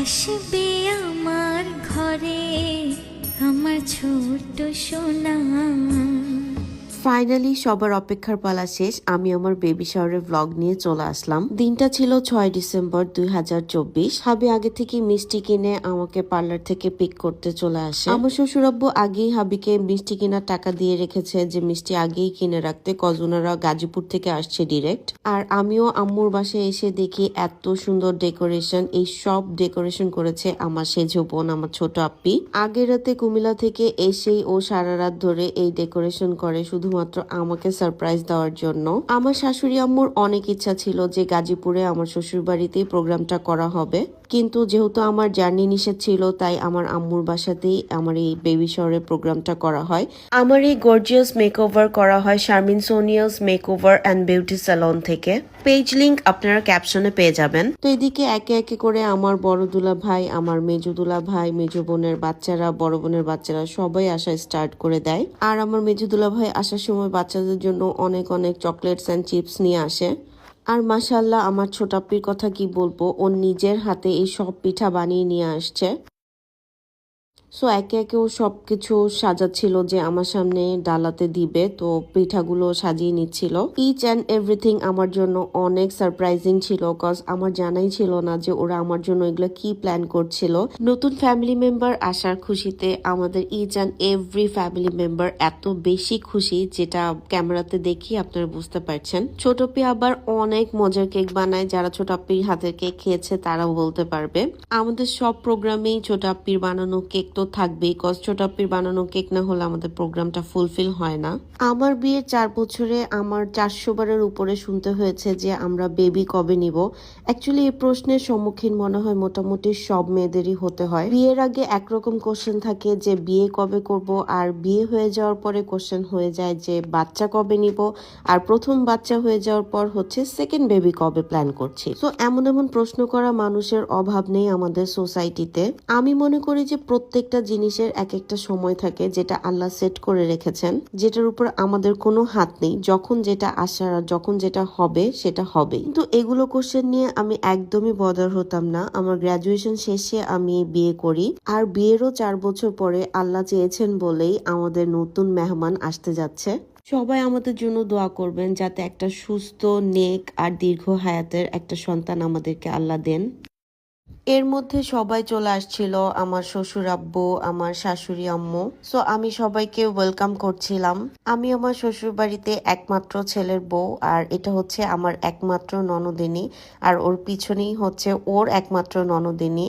আসবে আমার ঘরে আমার ছোট্ট সোনা। ফাইনালি সবার অপেক্ষার পালা শেষ। আমি আমার বেবি শাওয়ারের ভ্লগ নিয়ে চলে আসলাম। দিনটা ছিল 6 ডিসেম্বর 2024। হাবি আগে থেকে মিষ্টি কিনে আমাকে পার্লার থেকে পিক করতে চলে আসে। আমার শ্বশুর আব্বু আগেই হাবিকে মিষ্টি কেনার টাকা দিয়ে রেখেছে, যে মিষ্টি আগেই কিনে রাখতে, কজনারা গাজীপুর থেকে আসছে ডিরেক্ট। আর আমিও আম্মুর বাসায় এসে দেখি এত সুন্দর ডেকোরেশন। এই সব ডেকোরেশন করেছে আমার সেজো বোন, আমার ছোট আপ্পি। আগের রাতে কুমিল্লা থেকে এসেই ও সারা রাত ধরে এই ডেকোরেশন করে শুধুমাত্র আমাকে সারপ্রাইজ দেওয়ার জন্য। আমার শাশুড়ি আম্মুর অনেক ইচ্ছা ছিল যে গাজীপুরে আমার শ্বশুর বাড়িতেই প্রোগ্রামটা করা হবে, কিন্তু যেহেতু আমার জার্নি নিষেধ ছিল তাই আমার আম্মুর বাসাতেই আমার এই বেবি শাওয়ারের প্রোগ্রামটা করা হয়। আমার এই গর্জিয়াস মেকওভার করা হয় Sharmin Sonia's makeover and beauty salon থেকে। পেজ লিংক আপনারা ক্যাপশনে পেয়ে যাবেন। তো এদিকে একে একে করে আমার বড় দুলা ভাই, আমার মেজো দুলা ভাই, মেজো বোনের বাচ্চারা, বড় বোনের বাচ্চারা সবাই আসা স্টার্ট করে দেয়। আর আমার মেজো দুলা ভাই আসার সময় বাচ্চাদের জন্য অনেক অনেক চকলেটস অ্যান্ড চিপস নিয়ে আসে। আর মাশাআল্লাহ, আমার ছোটাপ্পির কথা কি বলবো, ও নিজের হাতে এই সব পিঠা বানিয়ে নিয়ে আসছে। সো একে একে ও সবকিছু সাজাচ্ছিল যে আমার সামনে ডালাতে দিবে, তো পিঠাগুলো সাজিয়ে নিচ্ছিল। ইচ অ্যান্ড এভরিথিং আমার জন্য অনেক সারপ্রাইজিং ছিল, কজ আমার জানাই ছিল না যে ওরা আমার জন্য এগুলো কি প্ল্যান করছিল। নতুন ফ্যামিলি মেম্বার আসার খুশিতে আমাদের each and every family member এত বেশি খুশি, যেটা ক্যামেরাতে দেখি আপনারা বুঝতে পারছেন। ছোটপি আবার অনেক মজার কেক বানায়, যারা ছোটাপ্পির হাতের কেক খেয়েছে তারাও বলতে পারবে। আমাদের সব প্রোগ্রামেই ছোটাপ্পির বানানো কেক তো থাকবেই, কজ ছোটাপ্পির বানানো কেক না হলে আমাদের প্রোগ্রামটা ফুলফিল হয় না। আমার বিয়ের 4 বছরে আমার 400 বারের উপরে শুনতে হয়েছে যে আমরা বেবি কবে নিব। অ্যাকচুয়ালি এই প্রশ্নের সম্মুখীন মনে হয় মোটামুটি সব মেয়েদেরই হতে হয়। বিয়ের আগে একরকম কোশ্চেন থাকে যে বিয়ে কবে করব, আর বিয়ে হয়ে যাওয়ার পরে কোশ্চেন হয়ে যায় যে বাচ্চা কবে নিব, আর প্রথম বাচ্চা হয়ে যাওয়ার পর হচ্ছে সেকেন্ড বেবি কবে প্ল্যান করছি। তো এমন এমন প্রশ্ন করা মানুষের অভাব নেই আমাদের সোসাইটিতে। আমি মনে করি যে প্রত্যেকটা জিনিসের এক একটা সময় থাকে যেটা আল্লাহ সেট করে রেখেছেন, যেটার উপর আমাদের কোনো হাত নেই। যখন যেটা আসার, যখন যেটা হবে সেটা হবে। কিন্তু এগুলো কোশ্চেন নিয়ে আমি একদমই বদার হতাম না। আমার গ্রাজুয়েশন শেষে আমি বিয়ে করি, আর বিয়েরও 4 বছর পরে আল্লাহ চেয়েছেন বলেই আমাদের নতুন মেহমান আসতে যাচ্ছে। সবাই আমাদের জন্য দোয়া করবেন যাতে একটা সুস্থ, নেক আর দীর্ঘ হায়াতের একটা সন্তান আমাদেরকে আল্লাহ দেন। এর মধ্যে সবাই চলে আসছিল, আমার শ্বশুর আব্বু, আমার শাশুড়ি আম্মু। সো আমি সবাইকে ওয়েলকাম করছিলাম। আমি আমার শ্বশুর বাড়িতে একমাত্র ছেলের বউ, আর এটা হচ্ছে আমার একমাত্র ননদিনী, আর ওর পিছনেই হচ্ছে ওর একমাত্র ননদিনী।